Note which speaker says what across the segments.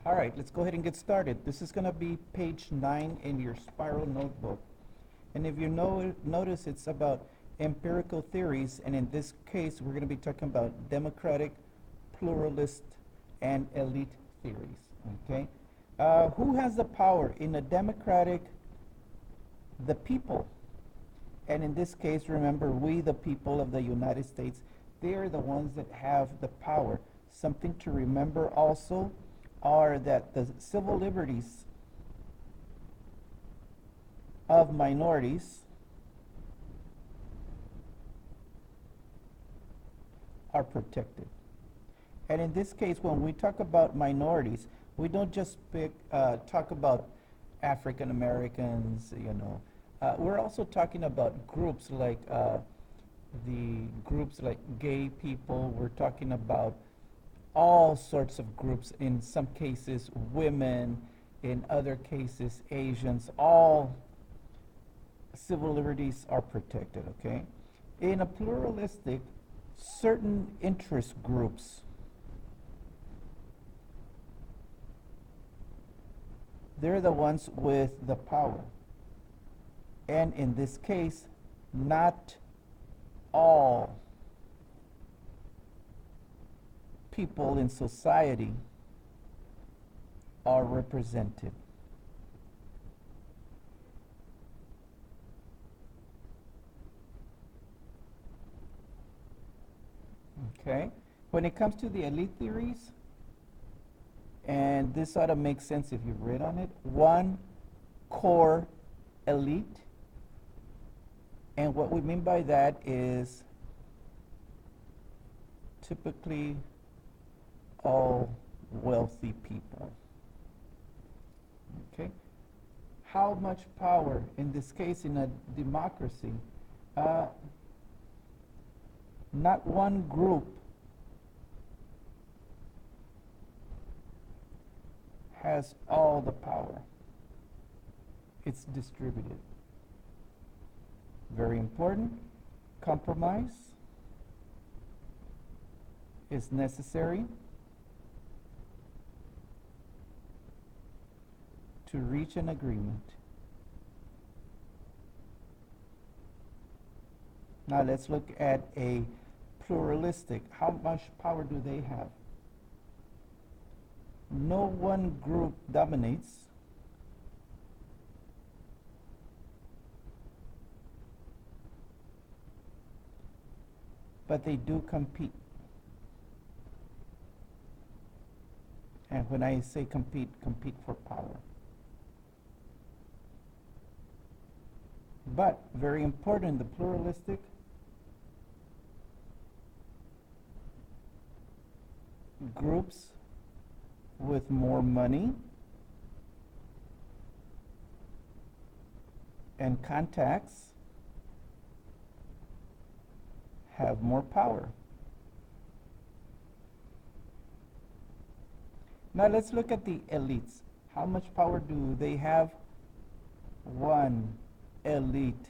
Speaker 1: All right, let's go ahead and get started. This is going to be page 9 in your spiral notebook. And if you notice, it's about empirical theories, and in this case, we're going to be talking about democratic, pluralist, and elite theories. Okay? Who has the power? In a democratic, the people. And in this case, remember, we, the people of the United States, they are the ones that have the power. Something to remember also are that the civil liberties of minorities are protected. And in this case, when we talk about minorities, we don't just talk about African Americans, we're also talking about groups like gay people. We're talking about all sorts of groups, in some cases women, in other cases Asians. All civil liberties are protected, okay? In a pluralistic, certain interest groups, they're the ones with the power. And in this case, not all people in society are represented. Okay? When it comes to the elite theories, and this ought to make sense if you read on it, one core elite, and what we mean by that is typically all wealthy people. Okay? How much power, in this case, in a democracy? Not one group has all the power. It's distributed. Very important. Compromise is necessary to reach an agreement. Now let's look at a pluralistic. How much power do they have? No one group dominates. But they do compete. And when I say compete for power. But very important, the pluralistic groups with more money and contacts have more power. Now let's look at the elites. How much power do they have? One elite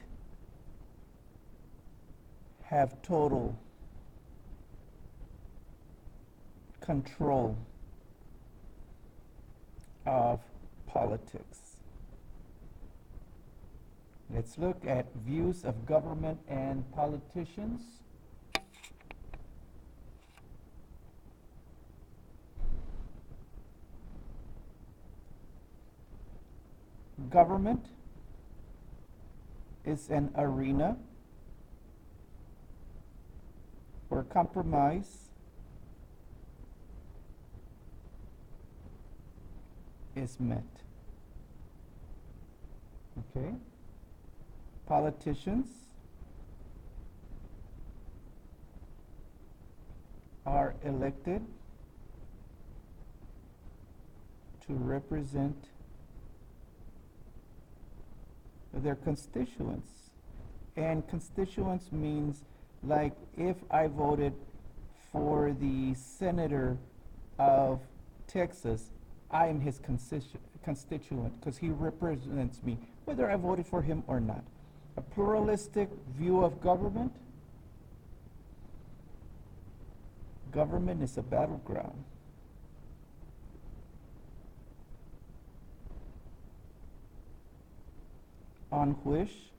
Speaker 1: have total control of politics. Let's look at views of government and politicians. Government is an arena where compromise is met. Okay? Politicians are elected to represent their constituents. And constituents means, like, if I voted for the senator of Texas, I am his constituent because he represents me, whether I voted for him or not. A pluralistic view of government. Government is a battleground. on which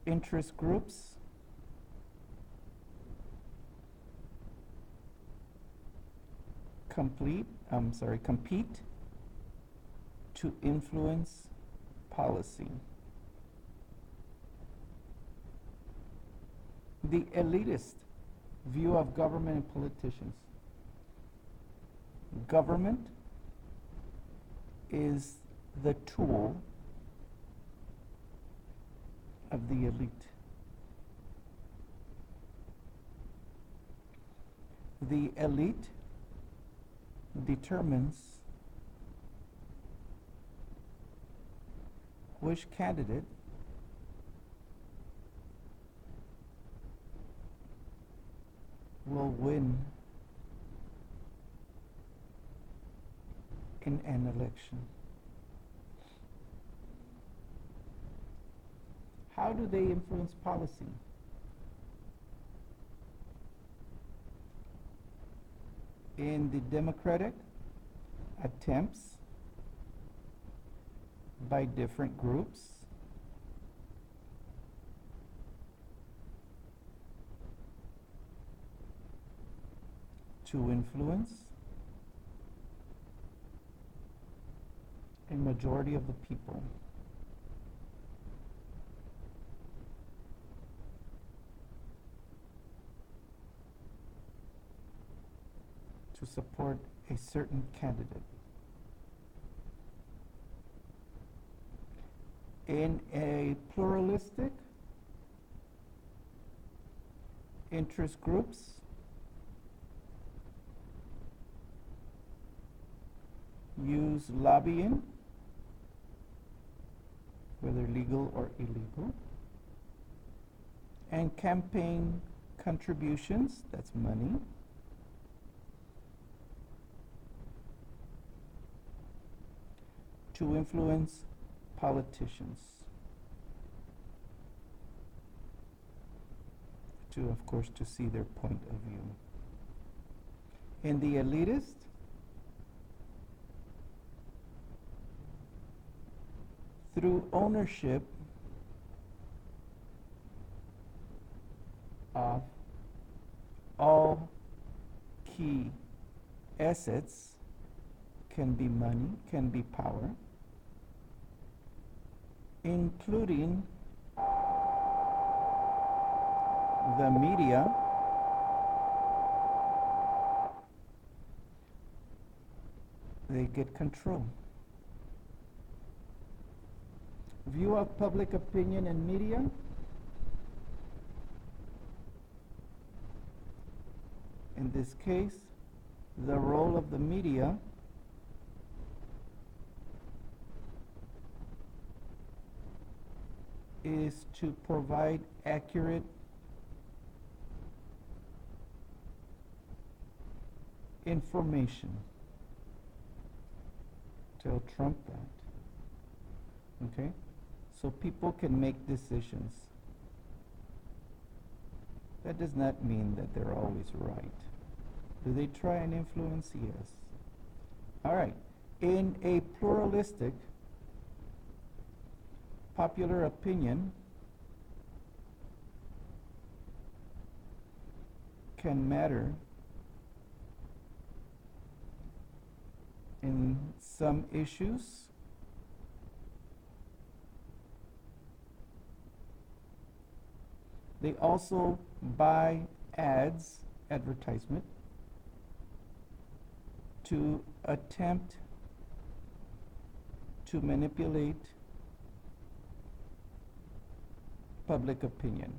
Speaker 1: interest groups compete to influence policy. The elitist view of government and politicians. Government is the tool of the elite. The elite determines which candidate will win in an election. How do they influence policy? In the Democratic, attempts by different groups to influence a majority of the people. To support a certain candidate. In a pluralistic, interest groups use lobbying, whether legal or illegal, and campaign contributions, that's money, to influence politicians, to, of course, to see their point of view. In the elitist, through ownership of all key assets, can be money, can be power, including the media, they get control. View of public opinion and media. In this case, the role of the media is to provide accurate information. Tell Trump that. Okay? So people can make decisions. That does not mean that they're always right. Do they try and influence? Yes. All right. In a pluralistic, popular opinion can matter in some issues. They also buy ads, advertisement, to attempt to manipulate public opinion.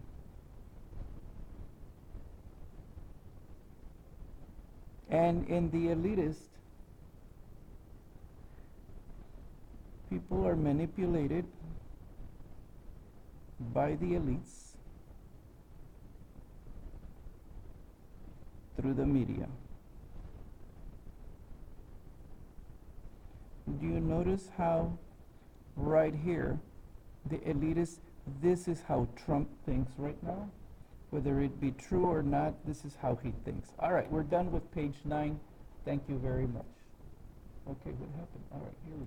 Speaker 1: And in the elitist, people are manipulated by the elites through the media. Do you notice how right here, the elitist, this is how Trump thinks right now? Whether it be true or not, this is how he thinks. All right, we're done with page 9. Thank you very much. Okay, what happened? All right, here we go.